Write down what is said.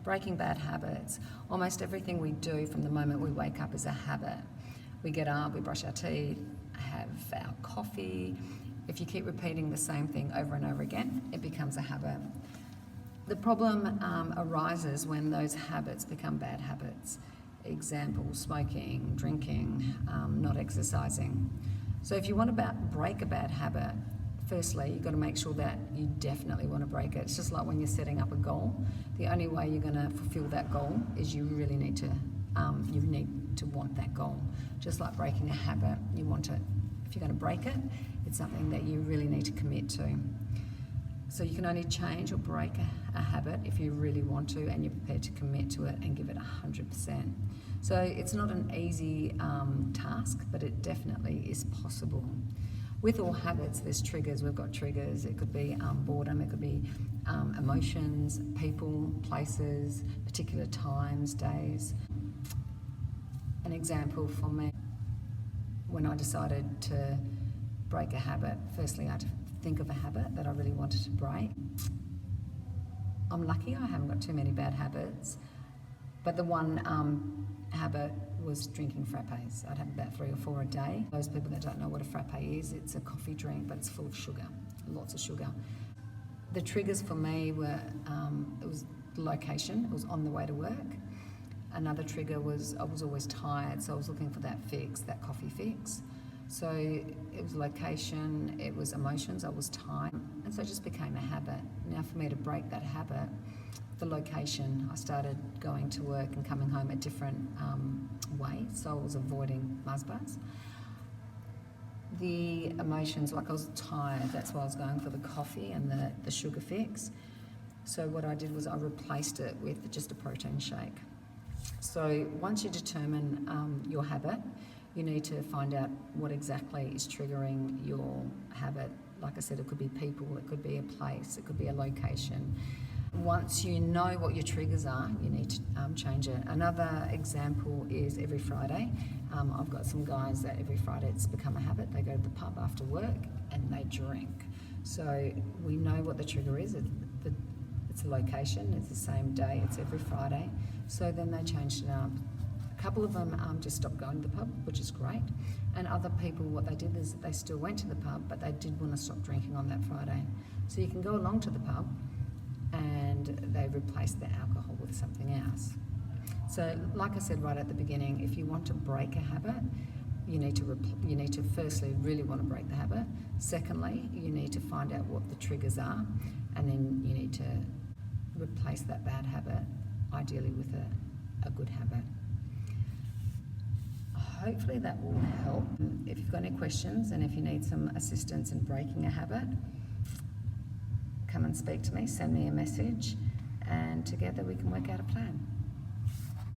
breaking bad habits. Almost everything we do from the moment we wake up is a habit. We get up, we brush our teeth, have our coffee. If you keep repeating the same thing over and over again, it becomes a habit. The problem arises when those habits become bad habits. Example, smoking, drinking, not exercising. So if you want to break a bad habit, firstly, you've got to make sure that you definitely want to break it. It's just like when you're setting up a goal. The only way you're going to fulfill that goal is you really need to want that goal. Just like breaking a habit, you want to, if you're going to break it, it's something that you really need to commit to. So you can only change or break a habit if you really want to and you're prepared to commit to it and give it 100%. So it's not an easy task, but it definitely is possible. With all habits, there's triggers. We've got triggers. It could be boredom, it could be emotions, people, places, particular times, days. An example for me, when I decided to break a habit, firstly I had to think of a habit that I really wanted to break. I'm lucky I haven't got too many bad habits, but the one habit was drinking frappes. I'd have about 3 or 4 a day. Those people that don't know what a frappe is, it's a coffee drink, but it's full of sugar, lots of sugar. The triggers for me were, it was the location, it was on the way to work. Another trigger was I was always tired, so I was looking for that fix, that coffee fix. So it was location, it was emotions, I was tired, and so it just became a habit. Now for me to break that habit, the location, I started going to work and coming home a different way, so I was avoiding Muzbas. The emotions, like I was tired, that's why I was going for the coffee and the sugar fix. So what I did was I replaced it with just a protein shake. So once you determine your habit, you need to find out what exactly is triggering your habit. Like I said, it could be people, it could be a place, it could be a location. Once you know what your triggers are, you need to change it. Another example is every Friday. I've got some guys that every Friday it's become a habit. They go to the pub after work and they drink. So we know what the trigger is. It's a location, it's the same day, it's every Friday. So then they changed it up. A couple of them just stopped going to the pub, which is great. And other people, what they did is that they still went to the pub, but they did want to stop drinking on that Friday. So you can go along to the pub and they replace the alcohol with something else. So like I said right at the beginning, if you want to break a habit, you need to firstly really want to break the habit. Secondly, you need to find out what the triggers are, and then you need to replace that bad habit, ideally with a good habit. Hopefully that will help. If you've got any questions and if you need some assistance in breaking a habit, come and speak to me, send me a message, and together we can work out a plan.